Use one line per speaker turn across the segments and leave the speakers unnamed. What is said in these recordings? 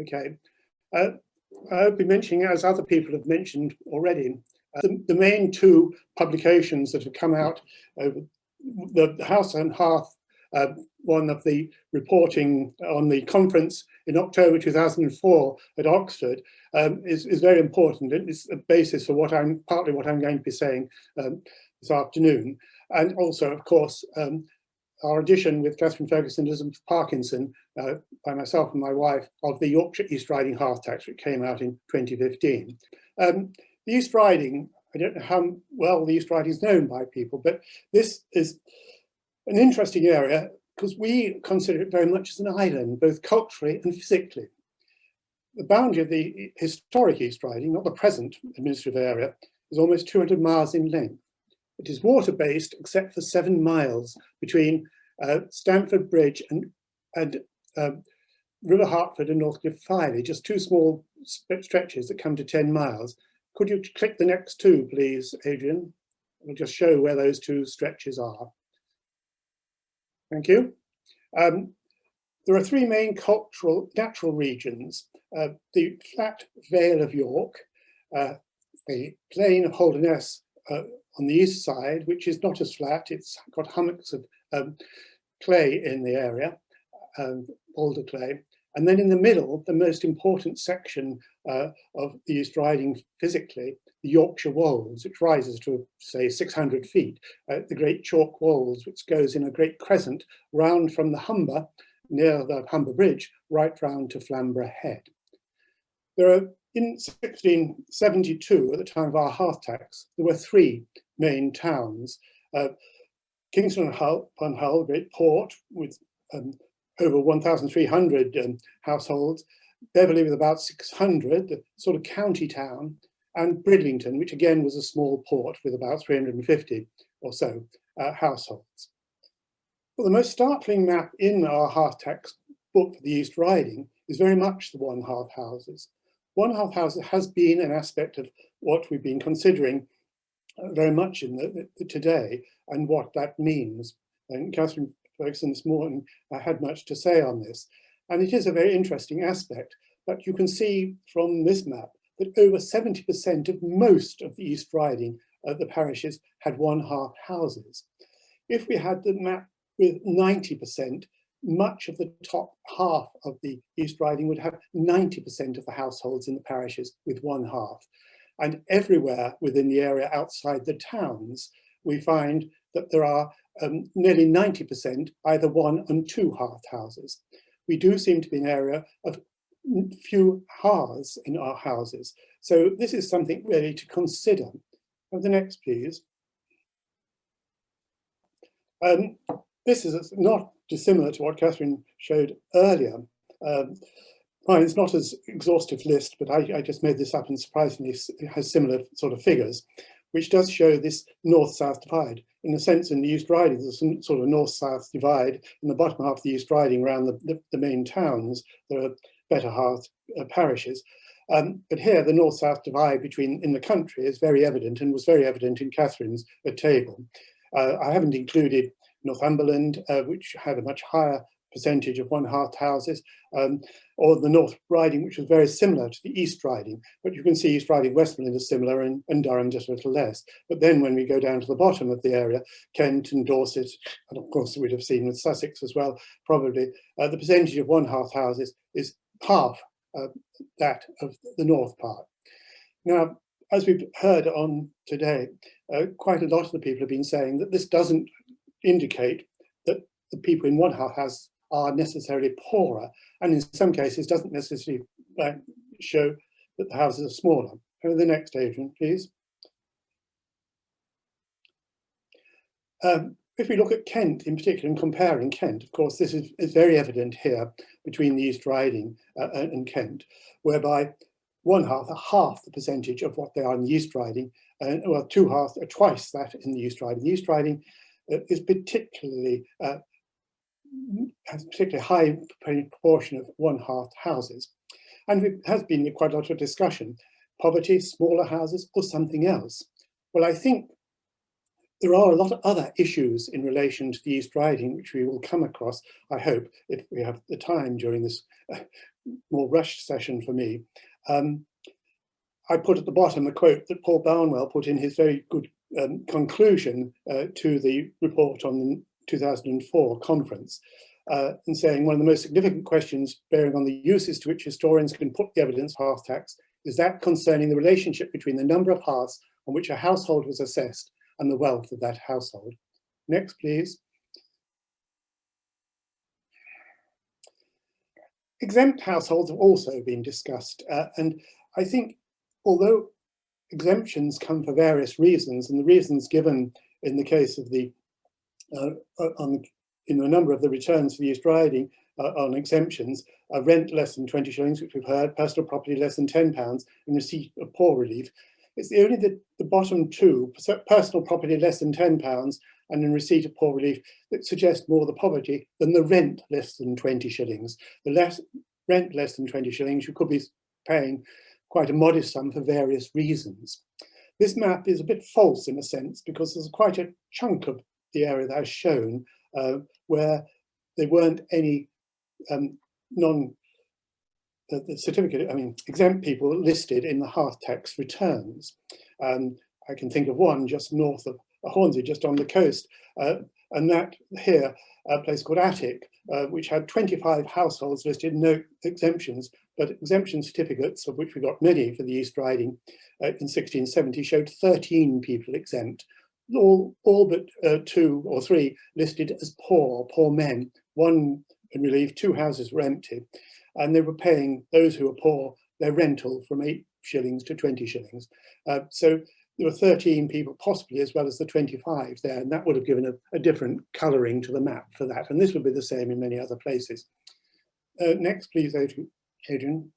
Okay. I'll be mentioning, as other people have mentioned already, the main two publications that have come out over the House and Hearth, one of the reporting on the conference in October 2004 at Oxford, is very important. It's the basis for partly what I'm going to be saying this afternoon. And also, of course, our edition with Catherine Ferguson and Elizabeth Parkinson, by myself and my wife, of the Yorkshire East Riding Hearth Tax, which came out in 2015. The East Riding, I don't know how well the East Riding is known by people, but this is an interesting area because we consider it very much as an island, both culturally and physically. The boundary of the historic East Riding, not the present administrative area, is almost 200 miles in length. It is water-based except for 7 miles between Stamford Bridge and River Hertford and Northcliffe Filey, just two small stretches that come to 10 miles. Could you click the next two, please, Adrian? I'll just show where those two stretches are. Thank you. There are three main natural regions. The flat Vale of York, the plain of Holderness on the east side, which is not as flat, it's got hummocks of clay in the area, boulder clay. And then in the middle, the most important section of the East Riding physically, the Yorkshire Wolds, which rises to, say, 600 feet, the Great Chalk Wolds, which goes in a great crescent round from the Humber, near the Humber Bridge, right round to Flamborough Head. There are, in 1672, at the time of our Hearth Tax, there were three main towns. Kingston upon Hull, great port with over 1,300 households, Beverley with about 600, the sort of county town, and Bridlington, which again was a small port with about 350 or so households. Well, the most startling map in our Hearth Tax book for the East Riding is very much the one hearth houses. One hearth houses has been an aspect of what we've been considering very much in today and what that means. And Catherine Ferguson this morning had much to say on this. And it is a very interesting aspect, but you can see from this map that over 70% of most of the East Riding, the parishes, had one hearth houses. If we had the map with 90%, much of the top half of the East Riding would have 90% of the households in the parishes with one hearth. And everywhere within the area outside the towns, we find that there are nearly 90% either one and two hearth houses. We do seem to be an area of few hearths in our houses. So this is something really to consider. And the next, please. This is not dissimilar to what Catherine showed earlier. Mine's not as exhaustive list, but I just made this up, and surprisingly it has similar sort of figures, which does show this north-south divide. In a sense, in the East Riding, there's some sort of north-south divide. In the bottom half of the East Riding, around the main towns, there are better hearth parishes. But here, the north-south divide in the country is very evident, and was very evident in Catherine's table. I haven't included Northumberland, which had a much higher percentage of one hearth houses, or the North Riding, which was very similar to the East Riding. But you can see East Riding Westmoreland is similar, and Durham just a little less. But then when we go down to the bottom of the area, Kent and Dorset, and of course we'd have seen with Sussex as well, probably, the percentage of one hearth houses is half that of the north part. Now, as we've heard on today, quite a lot of the people have been saying that this doesn't indicate that the people in one hearth are necessarily poorer, and in some cases doesn't necessarily show that the houses are smaller. Go to the next, Adrian, please. If we look at Kent in particular and comparing Kent, of course, this is very evident here between the East Riding and Kent, whereby one hearth are half the percentage of what they are in the East Riding, and well, two hearths are twice that in the East Riding. The East Riding is particularly has a particularly high proportion of one hearth houses, and there has been quite a lot of discussion: poverty, smaller houses, or something else. Well, I think there are a lot of other issues in relation to the East Riding, which we will come across, I hope, if we have the time during this more rushed session for me. I put at the bottom a quote that Paul Barnwell put in his very good conclusion to the report on the 2004 conference, and saying one of the most significant questions bearing on the uses to which historians can put the evidence of hearth tax is that concerning the relationship between the number of hearths on which a household was assessed and the wealth of that household. Next, please. Exempt households have also been discussed, and I think although exemptions come for various reasons, and the reasons given in the case of the in a number of the returns for the East Riding on exemptions, rent less than 20 shillings, which we've heard, personal property less than £10, and receipt of poor relief. It's only the bottom two, personal property less than £10 and in receipt of poor relief, that suggest more the poverty than the rent less than 20 shillings. The rent less than 20 shillings, you could be paying quite a modest sum for various reasons. This map is a bit false in a sense, because there's quite a chunk of the area that I've shown where there weren't any exempt people listed in the Hearth Tax returns. I can think of one just north of Hornsey, just on the coast, and that here, a place called Attic, which had 25 households listed, no exemptions, but exemption certificates, of which we got many for the East Riding in 1670, showed 13 people exempt, all but 2 or 3 listed as poor men. One in relief, 2 houses were empty, and they were paying those who were poor their rental from 8 shillings to 20 shillings. So there were 13 people possibly, as well as the 25 there, and that would have given a different colouring to the map for that. And this would be the same in many other places. Next, please, Adrian.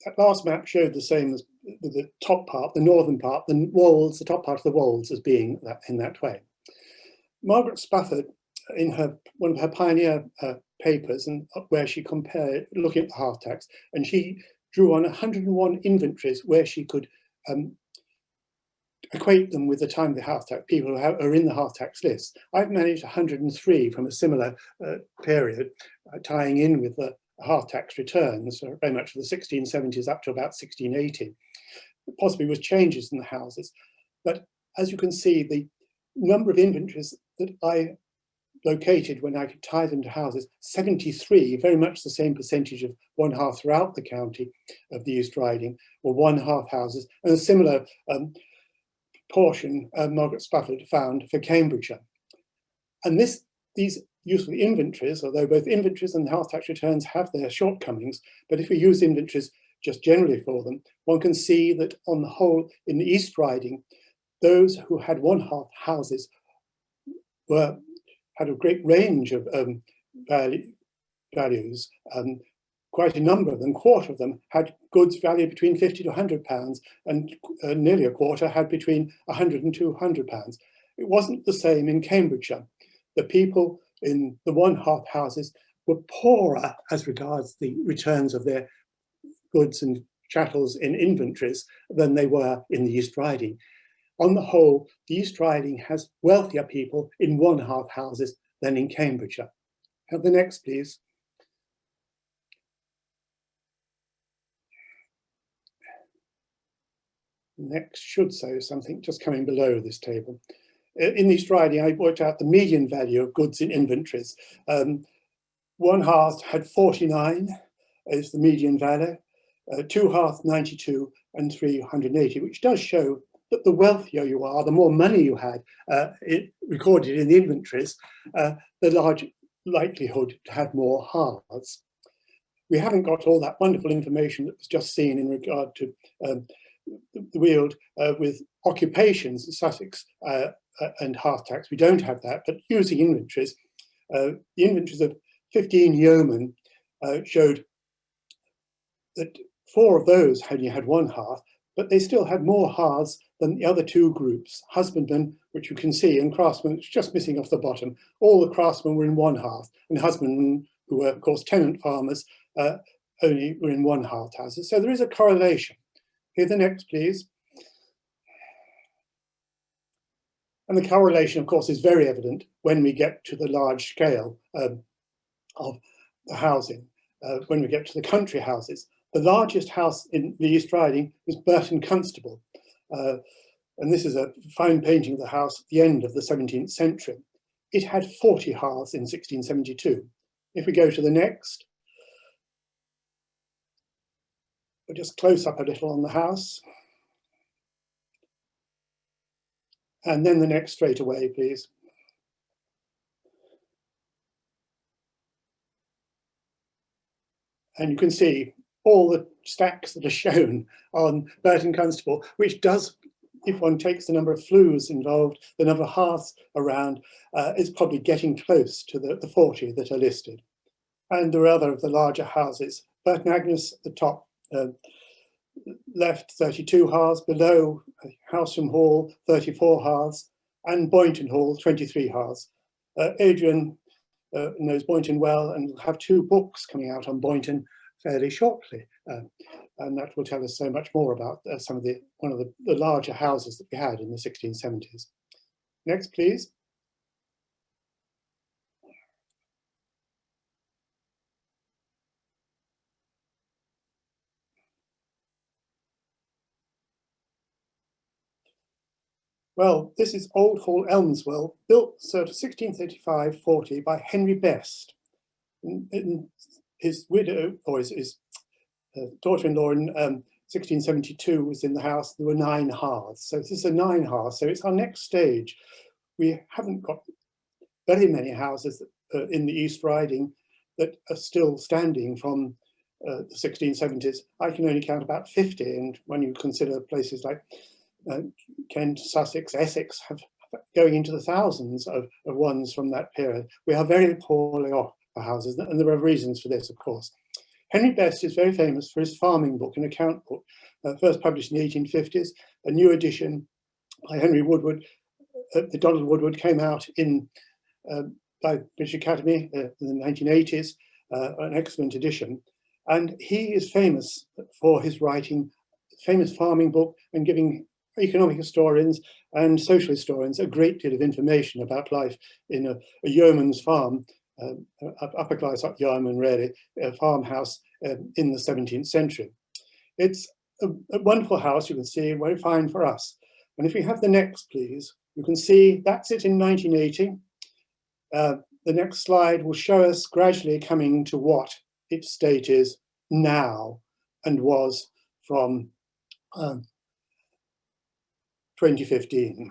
That last map showed the same as the top part, the northern part, the walls, the top part of the walls as being in that way. Margaret Spafford, in one of her pioneer papers, and where she compared, looking at the Hearth Tax, and she drew on 101 inventories where she could equate them with the time of the Hearth Tax, people who are in the Hearth Tax list. I've managed 103 from a similar period, tying in with the Hearth Tax returns, very much from the 1670s up to about 1680, possibly with changes in the houses. But as you can see, the number of inventories that I located when I could tie them to houses, 73, very much the same percentage of one half throughout the county of the East Riding, or one half houses, and a similar portion Margaret Spafford found for Cambridgeshire. And these useful inventories, although both inventories and Hearth Tax returns have their shortcomings, but if we use inventories just generally for them, one can see that on the whole, in the East Riding, those who had one half houses had a great range of values. Quite a number of them, quarter of them, had goods valued between £50 to £100, and nearly a quarter had between £100 and £200. It wasn't the same in Cambridgeshire. The people in the one half houses were poorer as regards the returns of their goods and chattels in inventories than they were in the East Riding. On the whole, the East Riding has wealthier people in one half houses than in Cambridgeshire. Have the next, please. Next should say something just coming below this table. In the East Riding, I worked out the median value of goods in inventories. One hearth had 49 is the median value, 2 hearth 92, and 380, which does show that the wealthier you are, the more money you had recorded in the inventories, the large likelihood to have more hearths. We haven't got all that wonderful information that was just seen in regard to the Weald with occupations in Sussex and Hearth Tax. We don't have that, but using inventories, the inventories of 15 yeomen showed that 4 of those only had one hearth, but they still had more hearths than the other 2 groups, husbandmen, which you can see, and craftsmen, which is just missing off the bottom. All the craftsmen were in one hearth, and husbandmen, who were of course tenant farmers, only were in one hearth houses. So there is a correlation. Here, the next, please. And the correlation, of course, is very evident when we get to the large scale of the housing, when we get to the country houses. The largest house in the East Riding was Burton Constable. And this is a fine painting of the house at the end of the 17th century. It had 40 hearths in 1672. If we go to the next, we'll just close up a little on the house. And then the next straight away, please. And you can see all the stacks that are shown on Burton Constable, which does, if one takes the number of flues involved, the number of hearths around, is probably getting close to the 40 that are listed. And there are other of the larger houses. Burton Agnes at the top left, 32 hearths, below Howsham Hall, 34 hearths, and Boynton Hall, 23 hearths. Adrian knows Boynton well, and will have 2 books coming out on Boynton fairly shortly, and that will tell us so much more about one of the larger houses that we had in the 1670s. Next, please. Well, this is Old Hall, Elmswell, built sort of 1635-40 by Henry Best. His widow, or his daughter-in-law in 1672 was in the house. There were 9 hearths. So this is a 9 hearth. So it's our next stage. We haven't got very many houses in the East Riding that are still standing from the 1670s. I can only count about 50. And when you consider places like Kent, Sussex, Essex have going into the thousands of ones from that period. We are very poorly off for houses, and there are reasons for this, of course. Henry Best is very famous for his farming book and account book, first published in the 1850s. A new edition by Henry Woodward, the Donald Woodward, came out in by British Academy in the 1980s, an excellent edition. And he is famous for his writing, famous farming book, and giving economic historians and social historians a great deal of information about life in a yeoman's farm, upper class yeoman really, a farmhouse in the 17th century. It's a wonderful house, you can see, very fine for us. And if we have the next, please, you can see that's it in 1980. The next slide will show us gradually coming to what its state is now and was from 2015.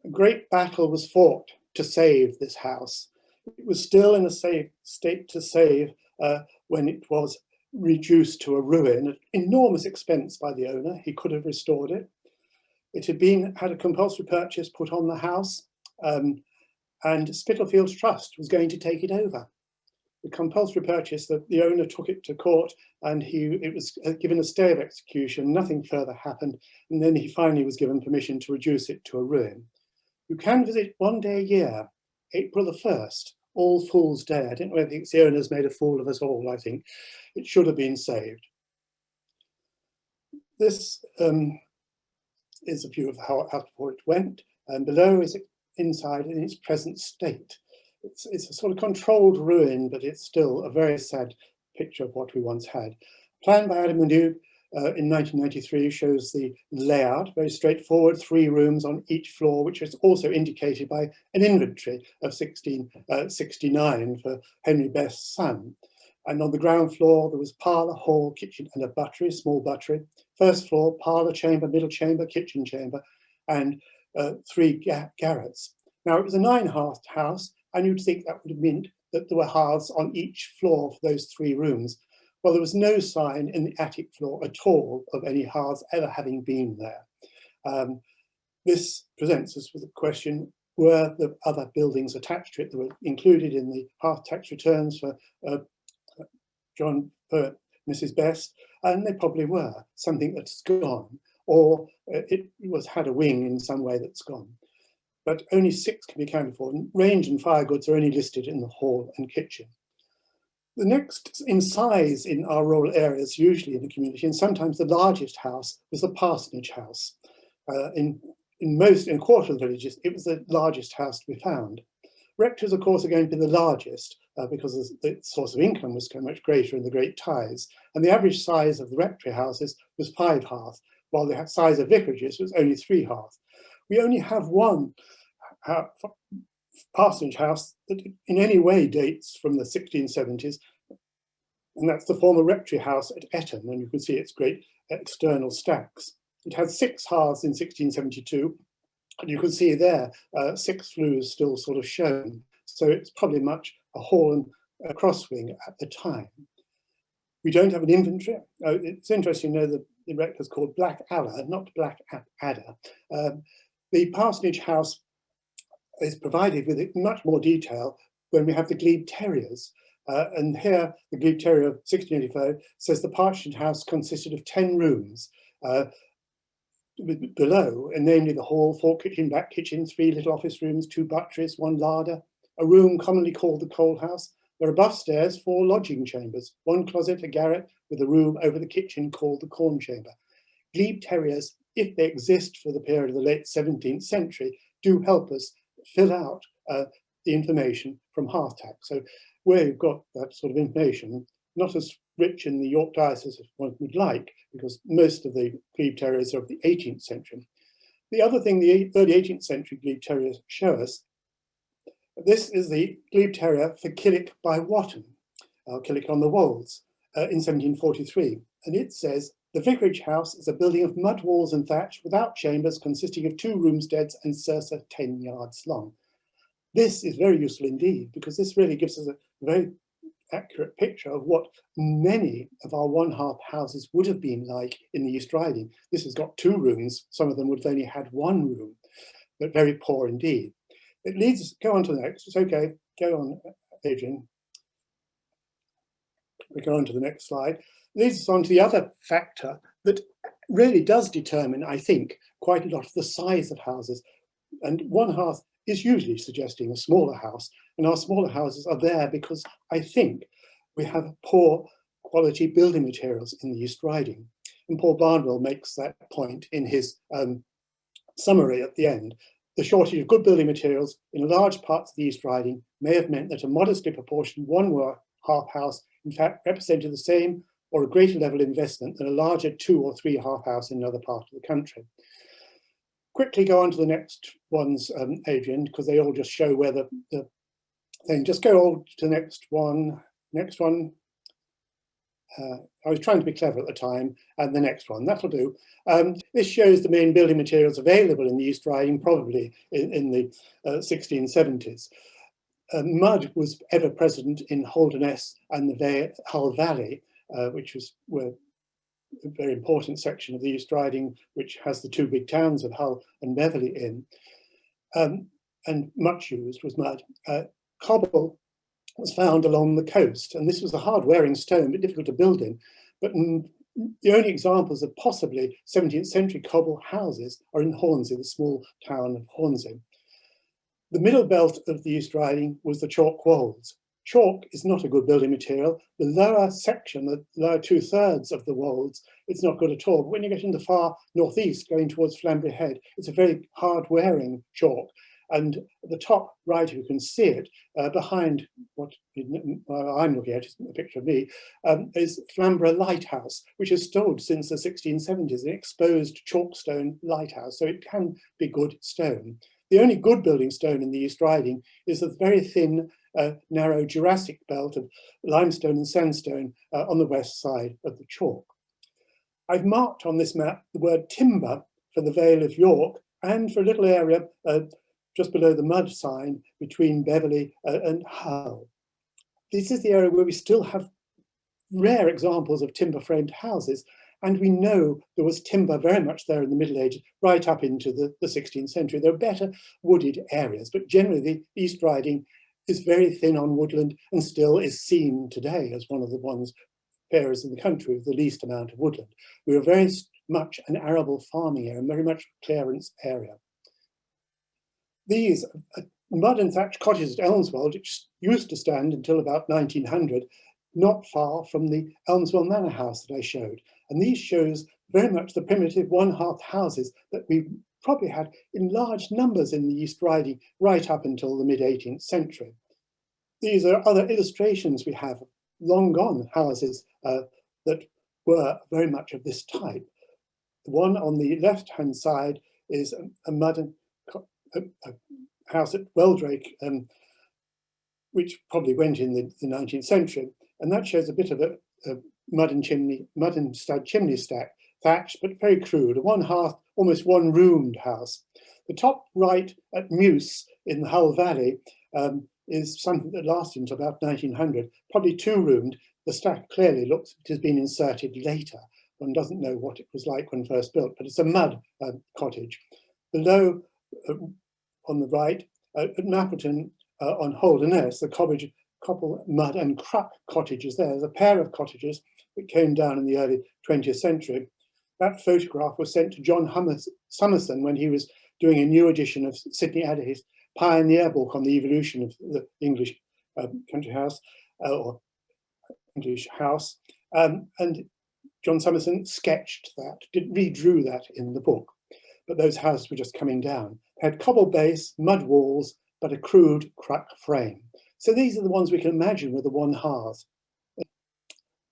A great battle was fought to save this house. It was still in a safe state to save when it was reduced to a ruin at enormous expense by the owner. He could have restored it. It had a compulsory purchase put on the house, and Spitalfields Trust was going to take it over. The compulsory purchase, the owner took it to court, and it was given a stay of execution. Nothing further happened, and then he finally was given permission to reduce it to a ruin. You can visit one day a year, April the 1st, All Fool's Day. I don't know whether the owners made a fool of us all. I think it should have been saved. This is a view of how before it went, and below is inside in its present state. It's a sort of controlled ruin, but it's still a very sad picture of what we once had. Planned by Adam and Neave in 1993 shows the layout, very straightforward, 3 rooms on each floor, which is also indicated by an inventory of 1669 for Henry Best's son. And on the ground floor, there was parlour, hall, kitchen, and a buttery, small buttery. First floor, parlour chamber, middle chamber, kitchen chamber, and 3 garrets. Now, it was a 9-hearthed house, and you'd think that would have meant that there were hearths on each floor for those 3 rooms. Well, there was no sign in the attic floor at all of any hearths ever having been there. This presents us with the question, were the other buildings attached to it that were included in the Hearth Tax returns for Mrs. Best? And they probably were, something that's gone, or it had a wing in some way that's gone. But only 6 can be accounted for, and range and fire goods are only listed in the hall and kitchen. The next in size in our rural areas, usually in the community, and sometimes the largest house, was the parsonage house. In in a quarter of the villages, it was the largest house to be found. Rectories, of course, are going to be the largest because the source of income was so much greater in the great tithes. And the average size of the rectory houses was 5 hearth, while the size of vicarages was only 3 hearth. We only have one parsonage house that in any way dates from the 1670s, and that's the former rectory house at Eton, and you can see its great external stacks. It had 6 hearths in 1672, and you can see there 6 flues still sort of shown. So it's probably much a hall and a crosswing at the time. We don't have an inventory. It's interesting to know that the rector's called Black Alla, not Black Adder. The parsonage house is provided with much more detail when we have the glebe terriers. And here, the glebe terrier of 1685 says the parsonage house consisted of 10 rooms below, and namely the hall, 4 kitchen, back kitchen, 3 little office rooms, 2 butteries, 1 larder, a room commonly called the coal house. There are above stairs 4 lodging chambers, 1 closet, a garret, with a room over the kitchen called the corn chamber. Glebe terriers, if they exist for the period of the late 17th century, do help us fill out the information from Hearth Tax. So where you've got that sort of information, not as rich in the York diocese as one would like, because most of the glebe terriers are of the 18th century. The other thing the early 18th century glebe terriers show us, this is the glebe terrier for Killick by Wotton, Killick on the Wolds, in 1743. And it says, the vicarage house is a building of mud walls and thatch without chambers, consisting of 2 roomsteads and circa 10 yards long. This is very useful indeed, because this really gives us a very accurate picture of what many of our 1 hearth houses would have been like in the East Riding. This has got 2 rooms. Some of them would have only had 1 room, but very poor indeed. It leads us, go on to the next. It's okay, go on, Adrian. We go on to the next slide. It leads us on to the other factor that really does determine, I think, quite a lot of the size of houses. And 1 hearth is usually suggesting a smaller house, and our smaller houses are there because I think we have poor quality building materials in the East Riding. And Paul Barnwell makes that point in his summary at the end. The shortage of good building materials in large parts of the East Riding may have meant that a modestly proportioned 1 hearth house in fact represented the same or a greater level of investment than a larger 2 or 3 hearth house in another part of the country. Quickly go on to the next ones, Adrian, because they all just show where the thing. Just go on to the next one. Next one. I was trying to be clever at the time, and the next one, that'll do. This shows the main building materials available in the East Riding, probably in the 1670s. Mud was ever present in Holderness and the Hull Valley, which were a very important section of the East Riding, which has the 2 big towns of Hull and Beverley in, and much used was mud. Cobble was found along the coast, and this was a hard-wearing stone, but difficult to build in. But the only examples of possibly 17th century cobble houses are in Hornsey, the small town of Hornsey. The middle belt of the East Riding was the chalk wolds. Chalk is not a good building material. The lower section, the lower 2/3 of the wolds, it's not good at all. But when you get into far northeast, going towards Flamborough Head, it's a very hard-wearing chalk. And at the top right, you can see it, behind what I'm looking at, is a picture of me, is Flamborough Lighthouse, which has stood since the 1670s, an exposed chalkstone lighthouse, so it can be good stone. The only good building stone in the East Riding is the very thin, narrow Jurassic belt of limestone and sandstone on the west side of the chalk. I've marked on this map the word timber for the Vale of York and for a little area just below the mud sign between Beverley and Hull. This is the area where we still have rare examples of timber-framed houses, and we know there was timber very much there in the Middle Ages, right up into the 16th century. There are better wooded areas, but generally the East Riding is very thin on woodland and still is seen today as one of the areas in the country with the least amount of woodland. We are very much an arable farming area, very much a clearance area. These mud and thatched cottages at Elmswold, which used to stand until about 1900, not far from the Elmswell Manor House that I showed. And these shows very much the primitive 1 hearth houses that we probably had in large numbers in the East Riding right up until the mid-18th century. These are other illustrations we have, long gone houses that were very much of this type. The one on the left-hand side is a house at Weldrake, which probably went in the 19th century, and that shows a bit of a mud and stud chimney stack, thatched but very crude, a one-hearth, almost one-roomed house. The top right at Mews in the Hull Valley is something that lasted until about 1900, probably two-roomed. The stack clearly looks it has been inserted later. One doesn't know what it was like when first built, but it's a mud cottage. Below, on the right, at Mappleton on Holderness, the couple mud and cruck cottages there. There's a pair of cottages that came down in the early 20th century. That photograph was sent to John Summerson when he was doing a new edition of Sidney Adair's Pioneer book on the evolution of the English country house, or English house. And John Summerson sketched that, redrew that in the book. But those houses were just coming down. They had cobble base, mud walls, but a crude cruck frame. So these are the ones we can imagine with the one hearth.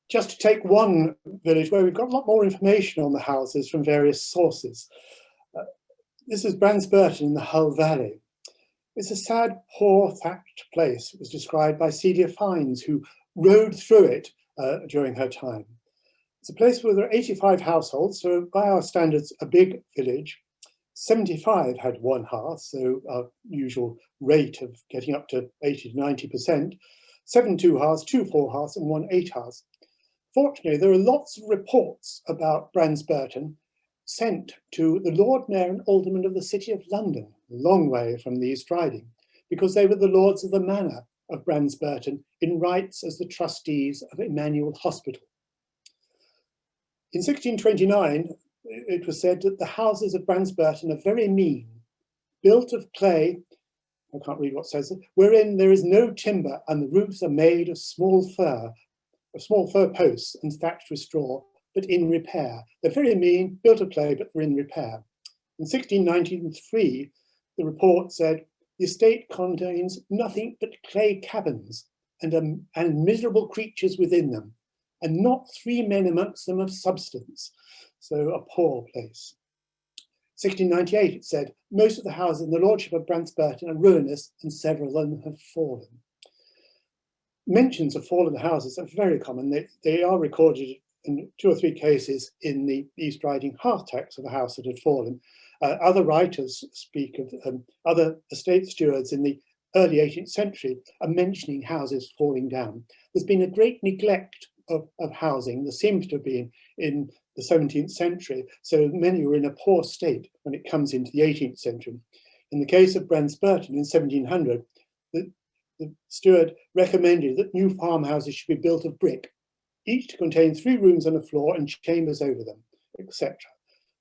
Just to take one village where we've got a lot more information on the houses from various sources. This is Brans Burton in the Hull Valley. It's a sad, poor, thatched place. It was described by Celia Fiennes, who rode through it during her time. It's a place where there are 85 households, so by our standards, a big village. 75 had one hearth, so our usual rate of getting up to 80 to 90%. 7 2-hearths, 2 4-hearths, and 1 8-hearth. Fortunately, there are lots of reports about Brans Burton sent to the Lord Mayor and Aldermen of the City of London, a long way from the East Riding, because they were the lords of the manor of Brans Burton in rights as the trustees of Emmanuel Hospital. In 1629, it was said that the houses of Brans Burton are very mean, built of clay, I can't read what says it, wherein there is no timber and the roofs are made of small fir posts and thatched with straw, but in repair. They're very mean, built of clay, but they're in repair. In 1693, the report said, the estate contains nothing but clay cabins and miserable creatures within them, and not 3 men amongst them of substance. So a poor place. 1698, it said, most of the houses in the lordship of Brans Burton are ruinous and several of them have fallen. Mentions of fallen houses are very common. They are recorded in 2 or 3 cases in the East Riding Hearth Tax of a house that had fallen. Other writers speak of other estate stewards in the early 18th century are mentioning houses falling down. There's been a great neglect of housing. There seems to have been in the 17th century, so many were in a poor state when it comes into the 18th century. In the case of Brans Burton in 1700, the steward recommended that new farmhouses should be built of brick, each to contain 3 rooms and a floor and chambers over them, etc.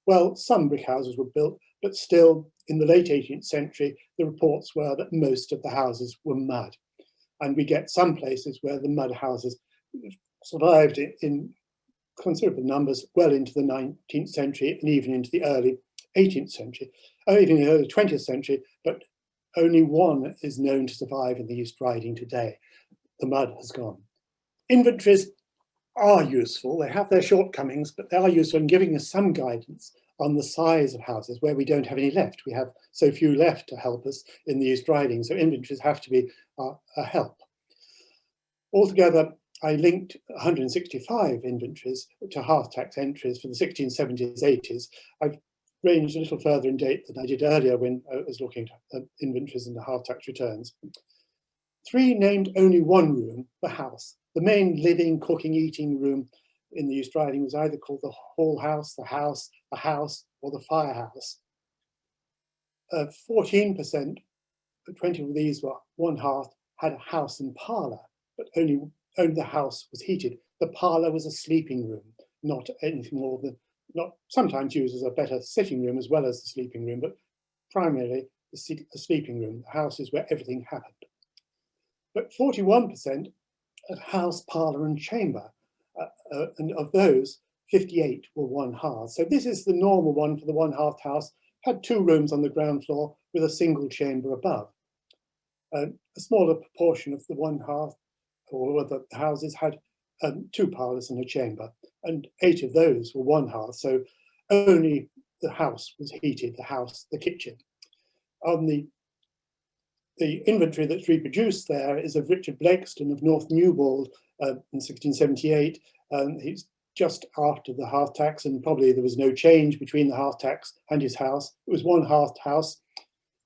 Well, some brick houses were built, but still in the late 18th century, the reports were that most of the houses were mud. And we get some places where the mud houses survived in considerable numbers well into the 19th century and even into the early 18th century, or even the early 20th century, but only one is known to survive in the East Riding today. The mud has gone. Inventories are useful. They have their shortcomings, but they are useful in giving us some guidance on the size of houses where we don't have any left. We have so few left to help us in the East Riding, so inventories have to be a help. Altogether, I linked 165 inventories to Hearth Tax entries for the 1670s, 80s. I've ranged a little further in date than I did earlier when I was looking at inventories and the Hearth Tax returns. 3 named only 1 room, the house. The main living, cooking, eating room in the East Riding was either called the hall house, the house, or the firehouse. 14%, 20 of these were one hearth, had a house and parlour, but only the house was heated. The parlour was a sleeping room, not anything more than, not sometimes used as a better sitting room as well as the sleeping room, but primarily the sleeping room. The house is where everything happened. But 41% had house, parlour and chamber, and of those, 58 were one hearth. So this is the normal one for the one hearth house. had 2 rooms on the ground floor with a single chamber above. A smaller proportion of the one half, or the houses, had 2 parlours and a chamber, and 8 of those were one hearth, so only the house was heated, the kitchen. On the inventory that's reproduced there is of Richard Blakeston of North Newbold in 1678. He's just after the Hearth Tax, and probably there was no change between the Hearth Tax and his house. It was one hearth house.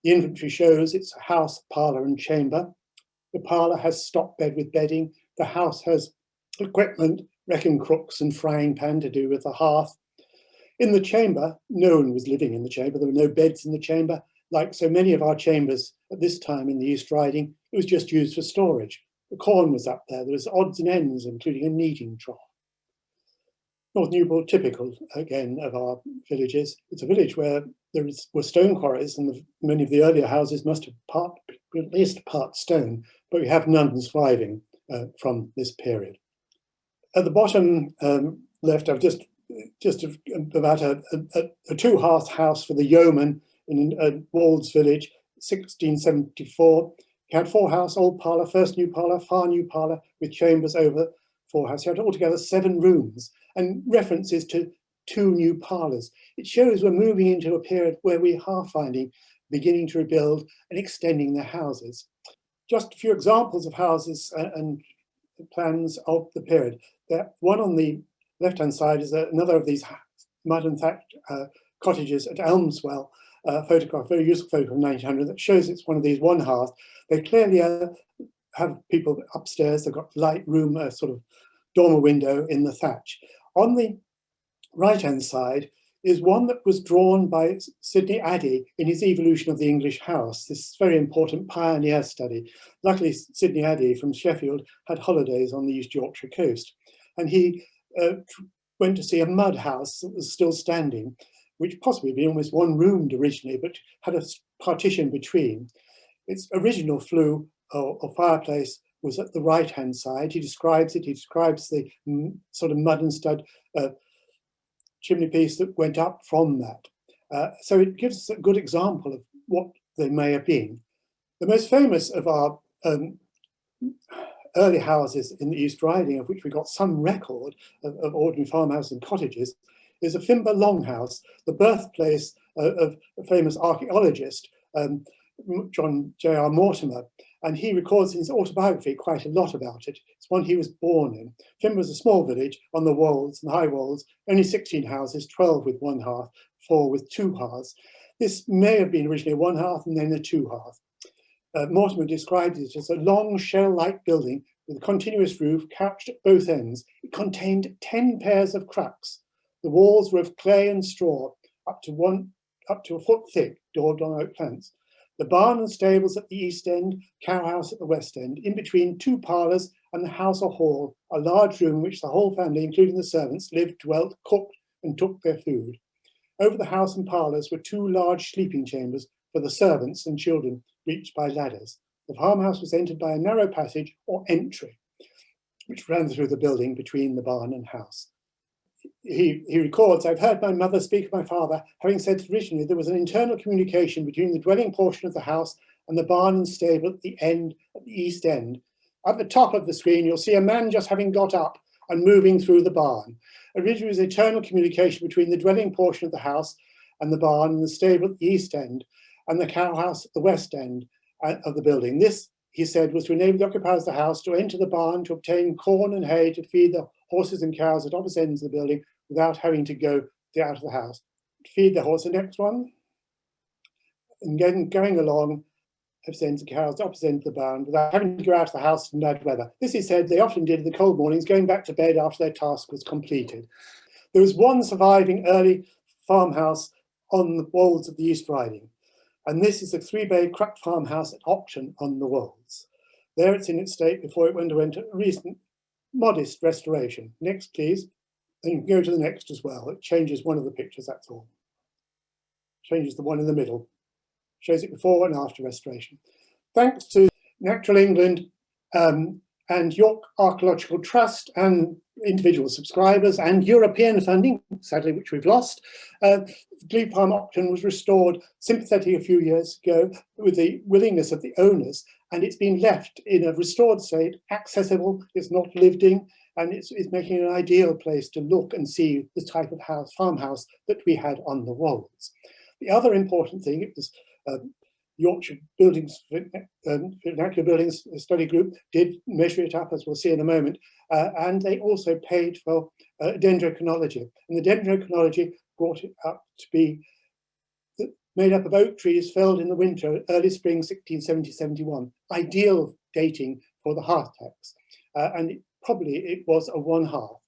The inventory shows it's a house, parlour and chamber. The parlour has stock bed with bedding. The house has equipment, wrecking crooks and frying pan to do with the hearth. In the chamber, no one was living in the chamber. There were no beds in the chamber. Like so many of our chambers at this time in the East Riding, it was just used for storage. The corn was up there. There was odds and ends, including a kneading trough. North Newbold, typical again of our villages. It's a village where were stone quarries, and many of the earlier houses must have at least part stone, but we have none surviving from this period. At the bottom left, I've just about a 2-hearth house for the yeoman in Wolds village, 1674. He had 4 house, old parlour, first new parlour, far new parlour, with chambers over 4 house. He had altogether 7 rooms, and references to 2 new parlours. It shows we're moving into a period where we are finding beginning to rebuild and extending their houses. Just a few examples of houses and plans of the period. One on the left-hand side is another of these mud and thatched cottages at Elmswell, photograph, very useful photograph from 1900 that shows it's one of these one hearth. They clearly have people upstairs. They've got light room, a sort of dormer window in the thatch. On the right-hand side is one that was drawn by Sidney Addy in his Evolution of the English House, this very important pioneer study. Luckily, Sidney Addy from Sheffield had holidays on the East Yorkshire coast, and he went to see a mud house that was still standing, which possibly had been almost one-roomed originally, but had a partition between. Its original flue or fireplace was at the right-hand side. He describes it. He describes the sort of mud and stud chimney piece that went up from that. So it gives us a good example of what they may have been. The most famous of our early houses in the East Riding, of which we got some record of ordinary farmhouses and cottages, is a Fimber longhouse, the birthplace of a famous archaeologist, John J.R. Mortimer, and he records in his autobiography quite a lot about it. It's one he was born in. Fimber was a small village on the wolds and high wolds, only 16 houses, 12 with 1 hearth, 4 with 2 hearths. This may have been originally a 1 hearth and then a 2 hearth. Mortimer described it as a long shell-like building with a continuous roof couched at both ends. It contained 10 pairs of cracks. The walls were of clay and straw, up to a foot thick, daubed on oak planks. The barn and stables at the east end, cowhouse at the west end, in between 2 parlours and the house or hall, a large room in which the whole family, including the servants, lived, dwelt, cooked and took their food. Over the house and parlours were 2 large sleeping chambers for the servants and children, reached by ladders. The farmhouse was entered by a narrow passage or entry, which ran through the building between the barn and house. He records, I've heard my mother speak of my father, having said that originally there was an internal communication between the dwelling portion of the house and the barn and stable at the east end. At the top of the screen, you'll see a man just having got up and moving through the barn. Originally, there was internal communication between the dwelling portion of the house and the barn and the stable at the east end, and the cowhouse at the west end of the building. This, he said, was to enable the occupiers of the house to enter the barn to obtain corn and hay to feed the horses and cows at opposite ends of the building without having to go out of the house. Feed the horse, the next one. And then going along, opposite ends of the cows, opposite ends of the barn, without having to go out of the house in bad weather. This, he said, they often did in the cold mornings, going back to bed after their task was completed. There was one surviving early farmhouse on the wolds of the East Riding, and this is a 3-bay cracked farmhouse at Auction on the Wolds. There it's in its state before it underwent a recent modest restoration. Next, please. And you can go to the next as well. It changes one of the pictures, that's all. Changes the one in the middle. Shows it before and after restoration. Thanks to Natural England and York Archaeological Trust and individual subscribers and European funding, sadly, which we've lost, Glebe Farm Octon was restored sympathetically a few years ago with the willingness of the owners, and it's been left in a restored state, accessible, it's not lived in, and it's making an ideal place to look and see the type of farmhouse that we had on the walls. The other important thing, it was Yorkshire Buildings, Vernacular Buildings Study Group did measure it up, as we'll see in a moment, and they also paid for dendrochronology. And the dendrochronology brought it up to be made up of oak trees felled in the winter, early spring 1670-71, ideal dating for the Hearth Tax. And it was a 1/2.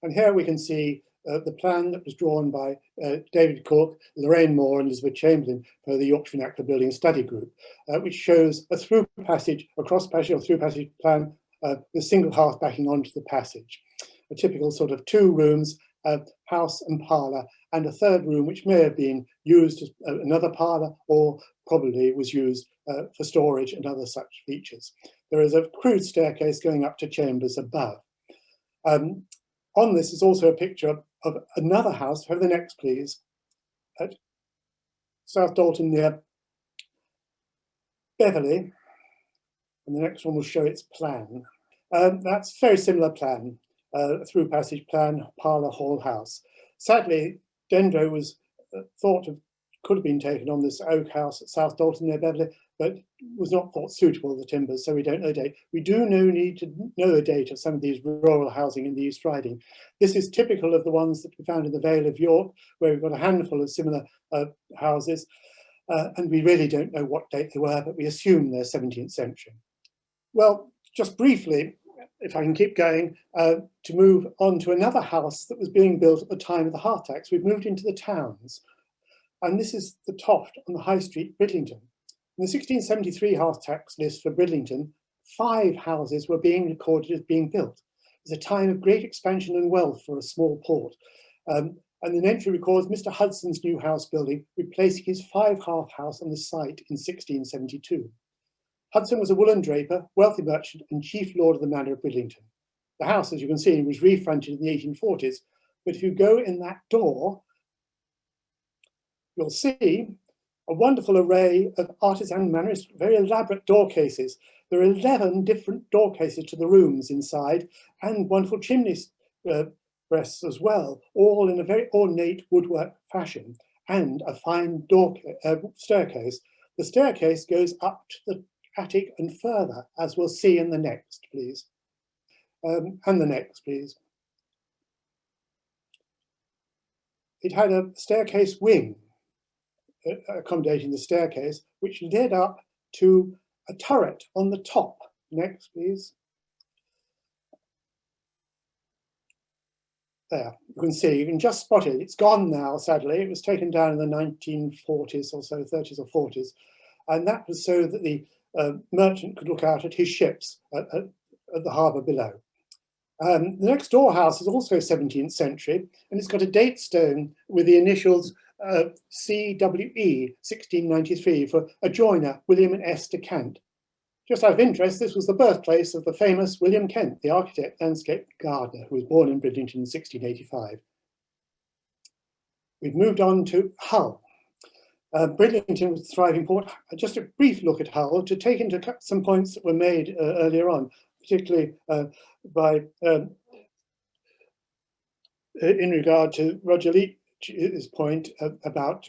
And here we can see the plan that was drawn by David Cook, Lorraine Moore and Elizabeth Chamberlain for the Yorkshire Vernacular Building Study Group, which shows a through passage, a cross passage or through passage plan with single hearth backing onto the passage. A typical sort of 2 rooms, house and parlour, and a third room which may have been used as another parlour or probably was used for storage and other such features. There is a crude staircase going up to chambers above. On this is also a picture of another house. Have the next, please. At South Dalton near Beverley. And the next one will show its plan. That's a very similar plan, through passage plan, parlour, hall, house. Sadly, dendro was thought of, could have been taken on this oak house at South Dalton near Beverley, but was not thought suitable, the timbers, so we don't know the date. We do need to know the date of some of these rural housing in the East Riding. This is typical of the ones that we found in the Vale of York, where we've got a handful of similar houses, and we really don't know what date they were, but we assume they're 17th century. Well, just briefly, if I can keep going, to move on to another house that was being built at the time of the Hearth Tax. We've moved into the towns, and this is the Toft on the High Street, Bridlington. In the 1673 Hearth Tax list for Bridlington, 5 houses were being recorded as being built. It was a time of great expansion and wealth for a small port. And an entry records Mr. Hudson's new house building, replacing his 5-hearth house on the site in 1672. Hudson was a woolen draper, wealthy merchant, and chief lord of the manor of Bridlington. The house, as you can see, was refronted in the 1840s, but if you go in that door, you'll see a wonderful array of artisan mannerism, very elaborate door cases. There are 11 different door cases to the rooms inside, and wonderful chimney breasts as well, all in a very ornate woodwork fashion, and a fine staircase. The staircase goes up to the attic and further, as we'll see in the next, please. And the next, please. It had a staircase wing, accommodating the staircase, which led up to a turret on the top. Next, please. There, you can see, you can just spot it. It's gone now, sadly. It was taken down in the 1940s or so, 30s or 40s. And that was so that the merchant could look out at his ships at the harbour below. The next door house is also 17th century, and it's got a date stone with the initials CWE 1693 for a joiner, William and Esther Kent. Just out of interest, this was the birthplace of the famous William Kent, the architect, landscape gardener, who was born in Bridlington in 1685. We've moved on to Hull. Bridlington was a thriving port. Just a brief look at Hull to take into some points that were made earlier on, particularly by in regard to Roger Leach's point about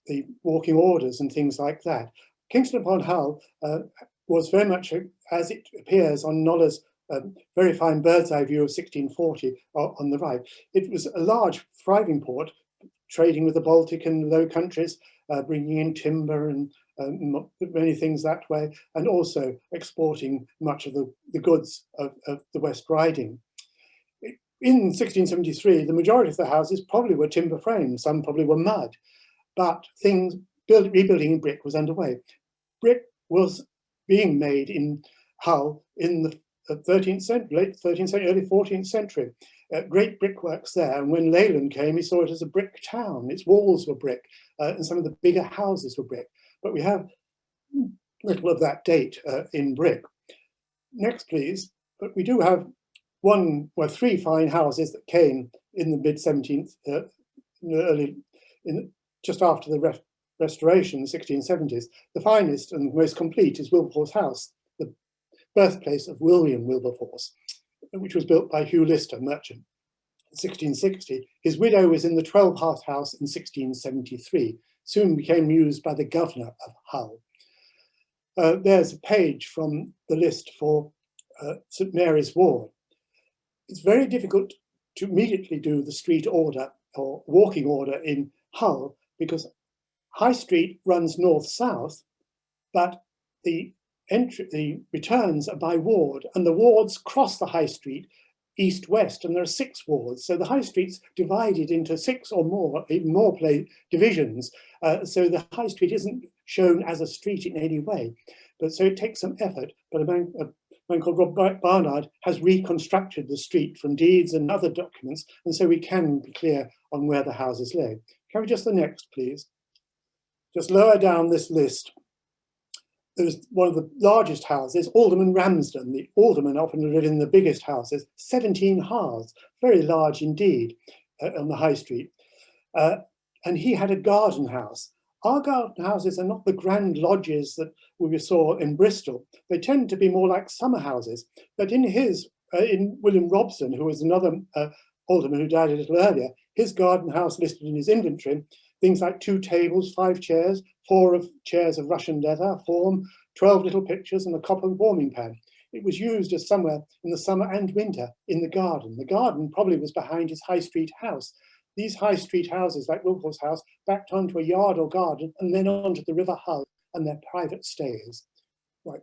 the walking orders and things like that. Kingston upon Hull was very much, as it appears on Noller's very fine bird's eye view of 1640 on the right. It was a large, thriving port, trading with the Baltic and Low Countries, bringing in timber and many things that way, and also exporting much of the goods of the West Riding. In 1673, the majority of the houses probably were timber framed, some probably were mud, but rebuilding in brick was underway. Brick was being made in Hull in the 13th century, late 13th century, early 14th century. Great brickworks there, and when Leyland came, he saw it as a brick town. Its walls were brick, and some of the bigger houses were brick. But we have little of that date in brick. Next, please. But we do have three fine houses that came in the mid-17th, just after the Restoration, the 1670s. The finest and most complete is Wilberforce House, the birthplace of William Wilberforce, which was built by Hugh Lister, merchant, in 1660. His widow was in the 12-hearth house in 1673, soon became used by the governor of Hull. There's a page from the list for St Mary's Ward. It's very difficult to immediately do the street order or walking order in Hull because High Street runs north-south, but the returns are by ward, and the wards cross the High Street east-west, and there are 6 wards. So the High Street's divided into 6 or more, even more divisions. So the High Street isn't shown as a street in any way. But so it takes some effort. But a man called Rob Barnard has reconstructed the street from deeds and other documents, and so we can be clear on where the houses lay. Can we just the next, please? Just lower down this list, there's one of the largest houses, Alderman Ramsden. The alderman often lived in the biggest houses, 17 hearths, very large indeed, on the High Street. And he had a garden house. Our garden houses are not the grand lodges that we saw in Bristol. They tend to be more like summer houses. But in William Robson, who was another alderman who died a little earlier, his garden house listed in his inventory, things like 2 tables, 5 chairs, 4 chairs of Russian leather, form, 12 little pictures and a copper warming pan. It was used as somewhere in the summer and winter in the garden. The garden probably was behind his High Street house. These High Street houses, like Wilberforce House, backed onto a yard or garden and then onto the River Hull and their private stays. Right.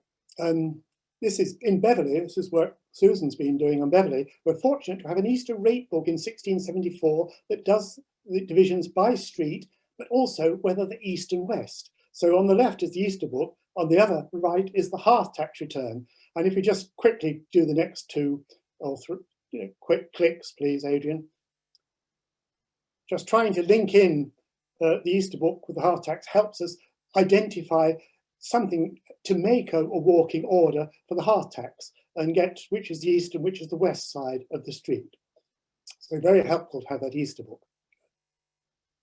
This is in Beverley. This is work Susan's been doing on Beverley. We're fortunate to have an Easter rate book in 1674 that does the divisions by street, but also whether the east and west. So on the left is the Easter book, on the other right is the Hearth Tax return. And if we just quickly do the next 2 or 3 quick clicks, please, Adrian. Just trying to link in the Easter book with the Hearth Tax helps us identify something to make a walking order for the Hearth Tax and get which is the east and which is the west side of the street. So very helpful to have that Easter book.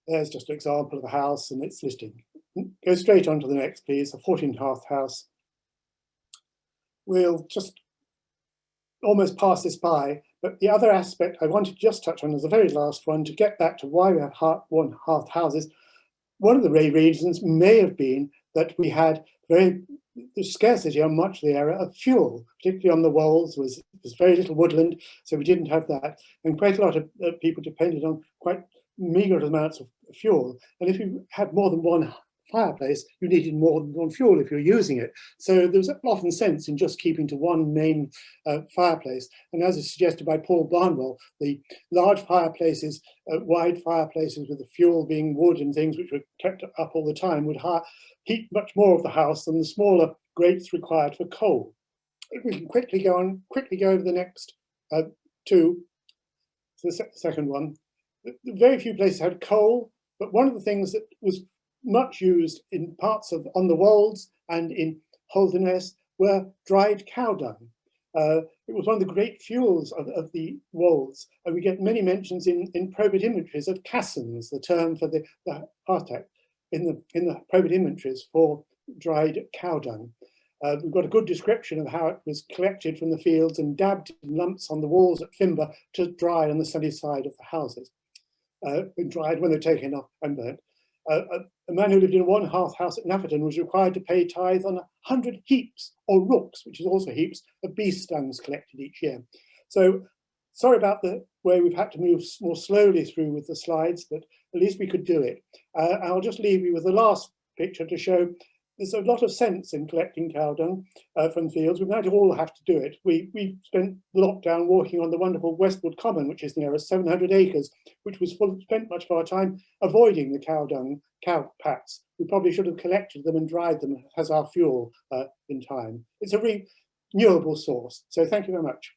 There's just an example of a house and its listing. Go straight on to the next, please, a 14-hearth house. We'll just almost pass this by, but the other aspect I want to just touch on is the very last one, to get back to why we have one-hearth houses. One of the reasons may have been that we had the scarcity on much of the area of fuel, particularly on the Wolds. There's very little woodland, so we didn't have that. And quite a lot of people depended on quite meagre amounts of fuel. And if you had more than one fireplace, you needed more than one fuel if you're using it. So there's often sense in just keeping to one main fireplace. And as is suggested by Paul Barnwell, the large fireplaces, wide fireplaces with the fuel being wood and things which were kept up all the time would heat much more of the house than the smaller grates required for coal. If we can quickly go over the next 2, to the second one. Very few places had coal, but one of the things that was much used in parts of on the Wolds and in Holderness were dried cow dung. It was one of the great fuels of the Wolds, and we get many mentions in probate inventories of cassons, the term for the Hearth Tax, in the probate inventories for dried cow dung. We've got a good description of how it was collected from the fields and dabbed in lumps on the walls at Fimber to dry on the sunny side of the houses. Dried when they're taken off and burnt. A man who lived in a one-hearth house at Nafferton was required to pay tithe on 100 heaps, or rooks, which is also heaps, of beast stungs collected each year. So sorry about the way we've had to move more slowly through with the slides, but at least we could do it. I'll just leave you with the last picture to show there's a lot of sense in collecting cow dung from fields. We might all have to do it. We spent the lockdown walking on the wonderful Westwood Common, which is near us, 700 acres, which was spent much of our time avoiding the cow pats. We probably should have collected them and dried them as our fuel in time. It's a renewable source. So thank you very much.